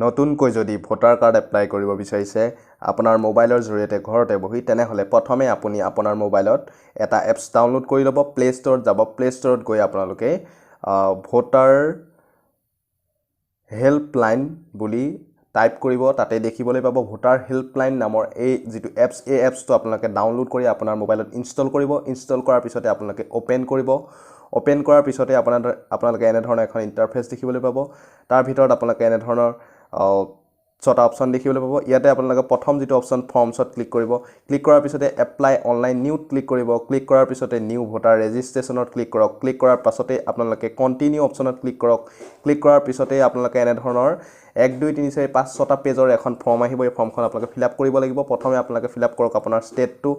নতুনকৈ যদি voter card apply কৰিব বিচাৰিছে আপোনাৰ মোবাইলৰ জৰিয়তে ঘৰতে বহি তেনেহ'লে প্ৰথমে আপুনি আপোনাৰ মোবাইলত এটা এপছ ডাউনলোড কৰি ল'ব প্লে ষ্ট'ৰত যাব প্লে ষ্ট'ৰত গৈ আপোনালোকে ভোটাৰ হেল্পলাইন বুলি টাইপ কৰিব তাতে দেখিবলৈ পাব ভোটাৰ হেল্পলাইন নামৰ এই যিটো এপছ এই এপছটো আপোনালোকে ডাউনলোড কৰি আপোনাৰ মোবাইলত ইনষ্টল কৰিব ইনষ্টল কৰাৰ পিছতে আপোনালোকে অ'পেন কৰিব অ'পেন কৰাৰ পিছতে আপোনালোকে এনেধৰণৰ এখন ইণ্টাৰফেচ দেখিবলৈ পাব তাৰ ভিতৰত আপোনালোকে এনেধৰণৰ ছটা অপশ্যন দেখিবলৈ পাব ইয়াতে আপোনালোকে প্ৰথম যিটো অপশ্যন ফৰ্মছত ক্লিক কৰিব ক্লিক কৰাৰ পিছতে এপ্লাই অনলাইন নিউত ক্লিক কৰিব ক্লিক কৰাৰ পিছতে নিউ ভোটাৰ ৰেজিষ্ট্ৰেশ্যনত ক্লিক কৰক ক্লিক কৰাৰ পাছতে আপোনালোকে কণ্টিনিউ অপশ্যনত ক্লিক কৰক ক্লিক কৰাৰ পিছতে আপোনালোকে এনেধৰণৰ 1 2 3 4 5 6টা পেজৰ এখন ফৰ্ম আহিব এই ফৰ্মখন আপোনালোকে ফিল আপ কৰিব লাগিব প্ৰথমে আপোনালোকে ফিল আপ কৰক আপোনাৰ ষ্টেটটো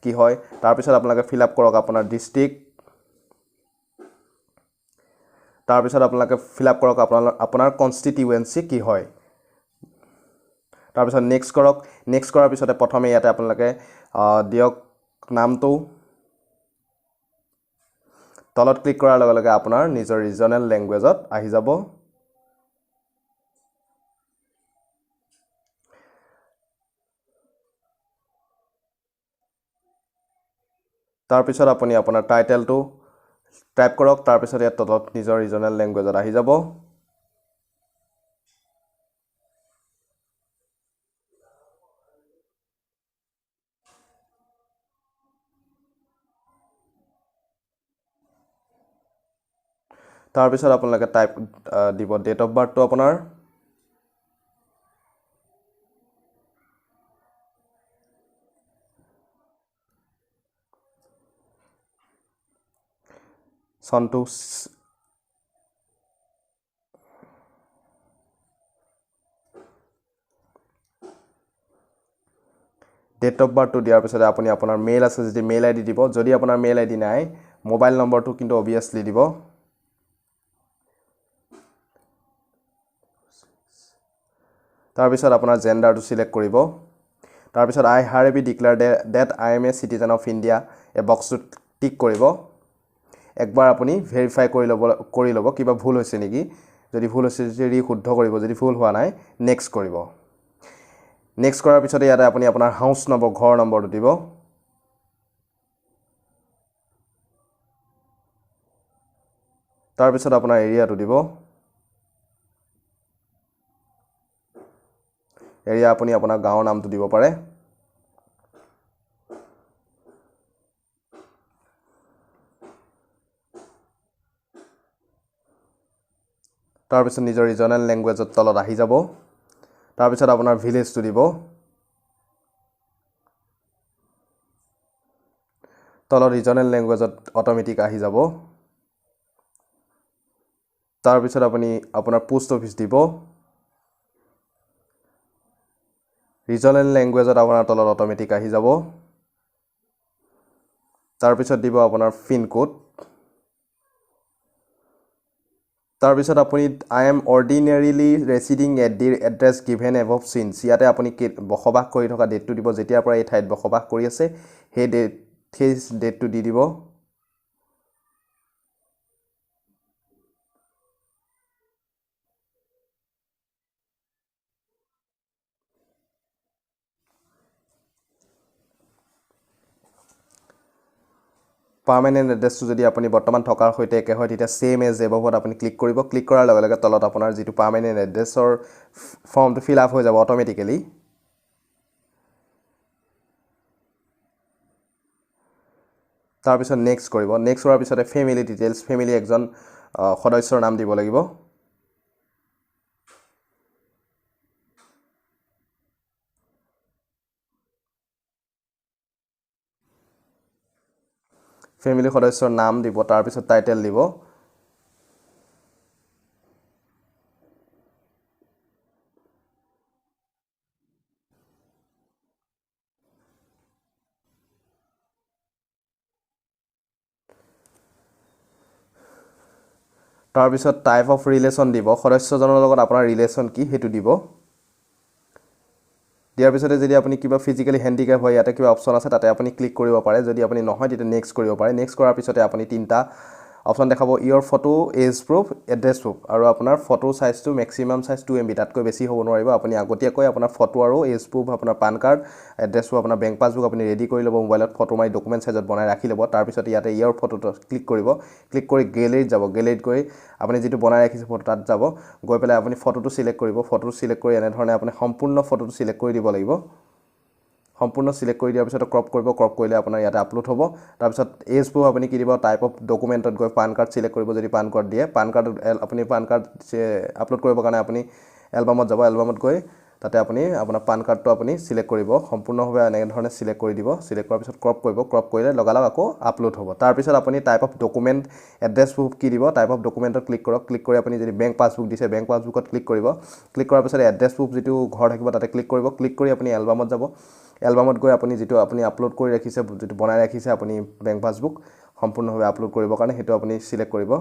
কি হয় তাৰপিছত আপোনালোকে ফিল আপ কৰক আপোনাৰ ডিষ্ট্ৰিক্ট তাৰপিছত আপোনালোকে ফিল আপ কৰক আপোনাৰ কনষ্টিটিউৱেঞ্চি কি হয় তাৰপিছত নেক্সট কৰক নেক্সট কৰাৰ পিছতে প্ৰথমে ইয়াতে আপোনালোকে দিয়ক নামটো তলত ক্লিক কৰাৰ লগে লগে আপোনাৰ নিজৰ ৰিজনেল লেংগুৱেজত আহি যাব তাৰপিছত আপুনি আপোনাৰ টাইটেলটো টাইপ কৰক তাৰপিছত ইয়াত তলত নিজৰ ৰিজনেল লেংগুৱেজত আহি যাব তাৰপিছত আপোনালোকে টাইপ দিব ডেট অফ বাৰ্থটো আপোনাৰ চনটো ডেট অফ বাৰ্থটো দিয়াৰ পিছতে আপুনি আপোনাৰ মেইল আছে যদি মেইল আইডি দিব যদি আপোনাৰ মেইল আইডি নাই মোবাইল নম্বৰটো কিন্তু অবিয়াছলি দিব তাৰপিছত আপোনাৰ জেণ্ডাৰটো সিলেক্ট কৰিব তাৰপিছত I hereby declare that I am a citizen of India এই বক্সটোত টিক কৰিব একবাৰ আপুনি ভেৰিফাই কৰি ল'ব কিবা ভুল হৈছে নেকি যদি ভুল হৈছে যদি শুদ্ধ কৰিব যদি ভুল হোৱা নাই নেক্সট কৰিব নেক্সট কৰাৰ পিছতে ইয়াতে আপুনি আপোনাৰ হাউচ নম্বৰ ঘৰ নম্বৰটো দিব তাৰপিছত আপোনাৰ এৰিয়াটো দিব এৰিয়া আপুনি আপোনাৰ গাঁৱৰ নামটো দিব পাৰে তাৰপিছত নিজৰ ৰিজনেল লেংগুৱেজত তলত আহি যাব তাৰপিছত আপোনাৰ ভিলেজটো দিব তলত ৰিজনেল লেংগুৱেজত অট'মেটিক আহি যাব তাৰপিছত আপুনি আপোনাৰ পোষ্ট অফিচ দিব ৰিজনেল লেংগুৱেজত আপোনাৰ তলত অট'মেটিক আহি যাব তাৰপিছত দিব আপোনাৰ পিন কোড তাৰপিছত আপুনি I am ordinarily residing at the address given above since ইয়াতে আপুনি বসবাস কৰি থকা ডেটটো দিব যেতিয়াৰ পৰা এই ঠাইত বসবাস কৰি আছে সেই ডেটটো দি দিব পাৰ্মানেণ্ট এড্ৰেছটো যদি আপুনি বৰ্তমান থকাৰ সৈতে একে হয় তেতিয়া ছেম এজ এবভত আপুনি ক্লিক কৰিব ক্লিক কৰাৰ লগে লগে তলত আপোনাৰ যিটো পাৰ্মানেণ্ট এড্ৰেছৰ ফৰ্মটো ফিল আপ হৈ যাব অট'মেটিকেলি তাৰপিছত নেক্সট কৰিব নেক্সট হোৱাৰ পিছতে ফেমিলি ডিটেইলছ ফেমিলি একজন সদস্যৰ নাম দিব লাগিব ফেমিলি সদস্যৰ নাম দিব তাৰপিছত টাইটেল দিব তাৰপিছত টাইপ অফ ৰিলেশ্যন দিব সদস্যজনৰ লগত আপোনাৰ ৰিলেশ্যন কি সেইটো দিব দিয়াৰ পিছতে যদি আপুনি কিবা ফিজিকেলি হেণ্ডিক্যাপ হয় ইয়াতে কিবা অপশ্যন আছে তাতে আপুনি ক্লিক কৰিব পাৰে যদি আপুনি নহয় তেতিয়া নেক্সট কৰিব পাৰে নেক্সট কৰাৰ পিছতে আপুনি তিনিটা অপশ্যন দেখাব your photo age proof address proof আৰু আপোনাৰ ফটো চাইজটো মেক্সিমাম চাইজ 2 MB তাতকৈ বেছি হ'ব নোৱাৰিব আপুনি আগতীয়াকৈ আপোনাৰ ফটো আৰু এজ প্ৰুফ আপোনাৰ পান কাৰ্ড এড্ৰেছ প্ৰুফ আপোনাৰ বেংক পাছবুক আপুনি ৰেডি কৰি ল'ব মোবাইলত ফটো মাৰি ডকুমেণ্ট চাইজত বনাই ৰাখি ল'ব তাৰপিছত ইয়াতে ইয়ৰ ফটোটো ক্লিক কৰিব ক্লিক কৰি গেলেৰীত যাব গেলেৰীত গৈ আপুনি যিটো বনাই ৰাখিছে ফটো তাত যাব গৈ পেলাই আপুনি ফটোটো সিলেক্ট কৰিব ফটোটো সিলেক্ট কৰি এনেধৰণে আপুনি সম্পূৰ্ণ ফটোটো সিলেক্ট কৰি দিব লাগিব সম্পূৰ্ণ সিলেক্ট কৰি দিয়াৰ পিছত ক্ৰপ কৰিব ক্ৰপ কৰিলে আপোনাৰ ইয়াতে আপলোড হ'ব তাৰপিছত এজ প্ৰুফ আপুনি কি দিব টাইপ অফ ডকুমেণ্টত গৈ পান কাৰ্ড সিলেক্ট কৰিব যদি পান কাৰ্ড দিয়ে পান কাৰ্ড আপুনি পান কাৰ্ড আপলোড কৰিবৰ কাৰণে আপুনি এলবামত যাব এলবামত গৈ তাতে আপুনি আপোনাৰ পান কাৰ্ডটো আপুনি সিলেক্ট কৰিব সম্পূৰ্ণভাৱে এনেধৰণে সিলেক্ট কৰি দিব সিলেক্ট কৰাৰ পিছত ক্ৰপ কৰিব ক্ৰপ কৰিলে লগালগ আকৌ আপলোড হ'ব তাৰপিছত আপুনি type of document address proof কি দিব টাইপ অফ ডকুমেণ্টত ক্লিক কৰক ক্লিক কৰি আপুনি যদি বেংক পাছবুক দিছে বেংক পাছবুকত ক্লিক কৰিব ক্লিক কৰাৰ পিছত এড্ৰেছ প্ৰুফ যিটো ঘৰ থাকিব তাতে ক্লিক কৰিব ক্লিক কৰি আপুনি এলবামত যাব এলবামত গৈ আপুনি যিটো আপুনি আপলোড কৰি ৰাখিছে যিটো বনাই ৰাখিছে আপুনি বেংক পাছবুক সম্পূৰ্ণভাৱে আপলোড কৰিবৰ কাৰণে সেইটো আপুনি সিলেক্ট কৰিব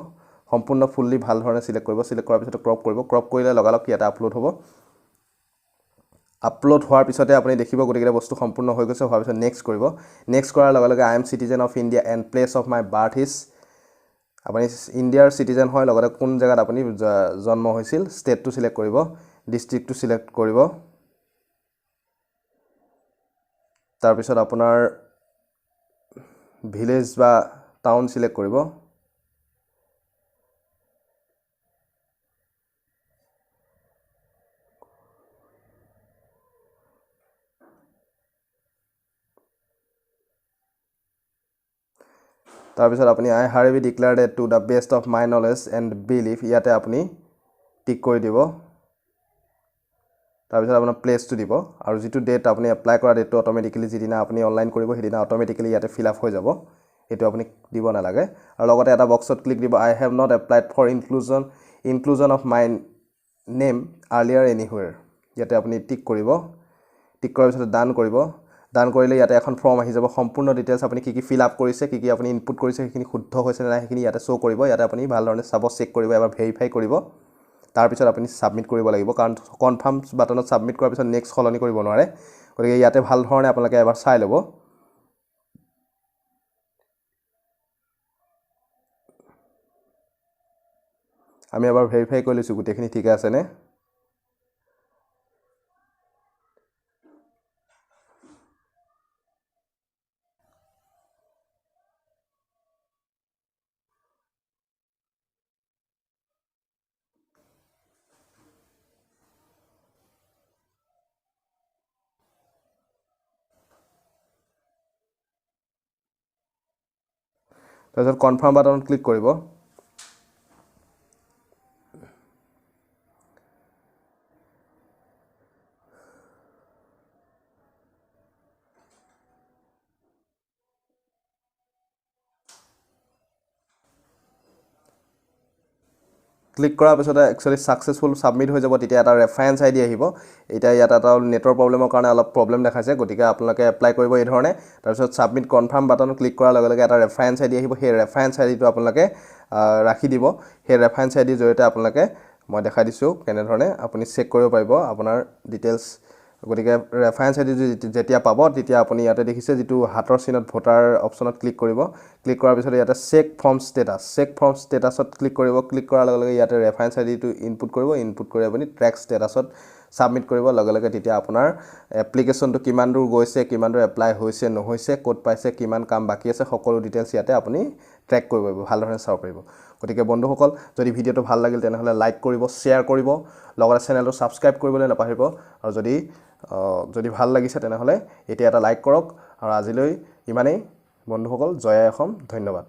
সম্পূৰ্ণ ফুল্লি ভাল ধৰণে সিলেক্ট কৰিব সিলেক্ট কৰাৰ পিছত ক্ৰপ কৰিব ক্ৰপ কৰিলে লগালগ ইয়াতে আপলোড হ'ব আপলোড হোৱাৰ পিছতে আপুনি দেখিব গতিকে বস্তু সম্পূৰ্ণ হৈ গৈছে হোৱাৰ পিছত নেক্সট কৰিব নেক্সট কৰাৰ লগে লগে I am citizen of India and place of my birth is আপুনি ইণ্ডিয়াৰ চিটিজেন হয় লগতে কোন জেগাত আপুনি জন্ম হৈছিল ষ্টেটটো সিলেক্ট কৰিব ডিষ্ট্ৰিক্টটো সিলেক্ট কৰিব তাৰপিছত আপোনাৰ ভিলেজ বা টাউন সিলেক্ট কৰিব তাৰপিছত আপুনি I hereby declared at to the best of my knowledge and belief ইয়াতে আপুনি টিক কৰি দিব তাৰপিছত আপোনাৰ প্লেচটো দিব আৰু যিটো ডেট আপুনি এপ্লাই কৰা ডেটটো অট'মেটিকেলি যিদিনা আপুনি অনলাইন কৰিব সেইদিনা অট'মেটিকেলি ইয়াতে ফিল আপ হৈ যাব এইটো আপুনি দিব নালাগে আৰু লগতে এটা বক্সত ক্লিক দিব I have not applied for inclusion of my name earlier anywhere ইয়াতে আপুনি টিক কৰিব টিক কৰাৰ পিছত ডান কৰিব ডান কৰিলে ইয়াতে এখন ফৰ্ম আহি যাব সম্পূৰ্ণ ডিটেইলছ আপুনি কি ফিল আপ কৰিছে কি আপুনি ইনপুট কৰিছে সেইখিনি শুদ্ধ হৈছে নে নাই সেইখিনি ইয়াতে শ্ব' কৰিব ইয়াতে আপুনি ভালধৰণে চাব চেক কৰিব এবাৰ ভেৰিফাই কৰিব তাৰপিছত আপুনি ছাবমিট কৰিব লাগিব কাৰণ কনফাৰ্ম বাটনত ছাবমিট কৰাৰ পিছত নেক্সট সলনি কৰিব নোৱাৰে গতিকে ইয়াতে ভাল ধৰণে আপোনালোকে এবাৰ চাই ল'ব আমি এবাৰ ভেৰিফাই কৰি লৈছোঁ গোটেইখিনি ঠিকে আছেনে তাৰপিছত কনফাৰ্ম বাটনত ক্লিক কৰিব ক্লিক কৰাৰ পিছতে একচুৱেলি ছাকচেছফুল ছাবমিট হৈ যাব তেতিয়া এটা ৰেফাৰেঞ্চ আইডি আহিব এতিয়া ইয়াত এটা নেটৰ প্ৰব্লেমৰ কাৰণে অলপ প্ৰব্লেম দেখাইছে গতিকে আপোনালোকে এপ্লাই কৰিব এই ধৰণে তাৰপিছত ছাবমিট কনফাৰ্ম বাটনত ক্লিক কৰাৰ লগে লগে এটা ৰেফাৰেঞ্চ আইডি আহিব সেই ৰেফাৰেঞ্চ আইডিটো আপোনালোকে ৰাখি দিব সেই ৰেফাৰেঞ্চ আইডিৰ জৰিয়তে আপোনালোকে মই দেখাই দিছোঁ কেনেধৰণে আপুনি চেক কৰিব পাৰিব আপোনাৰ ডিটেইলছ গতিকে ৰেফাৰেঞ্চ আইডি যেতিয়া পাব তেতিয়া আপুনি ইয়াতে দেখিছে যিটো হাতৰ চিনত ভোটাৰ অপশ্যনত ক্লিক কৰিব ক্লিক কৰাৰ পিছত ইয়াতে চেক ফৰ্ম ষ্টেটাছত ক্লিক কৰিব ক্লিক কৰাৰ লগে লগে ইয়াতে ৰেফাৰেঞ্চ আইডিটো ইনপুট কৰিব ইনপুট কৰি আপুনি ট্ৰেক ষ্টেটাছত ছাবমিট কৰিব লগে লগে তেতিয়া আপোনাৰ এপ্লিকেশ্যনটো কিমান দূৰ গৈছে কিমান দূৰ এপ্লাই হৈছে নহৈছে ক'ত পাইছে কিমান কাম বাকী আছে সকলো ডিটেইলছ ইয়াতে আপুনি ট্ৰেক কৰিব পাৰিব ভালদৰে চাব পাৰিব গতিকে বন্ধুসকল যদি ভিডিঅ'টো ভাল লাগিল তেনেহ'লে লাইক কৰিব শ্বেয়াৰ কৰিব লগতে চেনেলটো ছাবস্ক্ৰাইব কৰিবলৈ নাপাহৰিব আৰু যদি ভাল লাগিছে তেনেহ'লে এতিয়া এটা লাইক কৰক আৰু আজিলৈ ইমানেই বন্ধুসকল জয় আই অসম ধন্যবাদ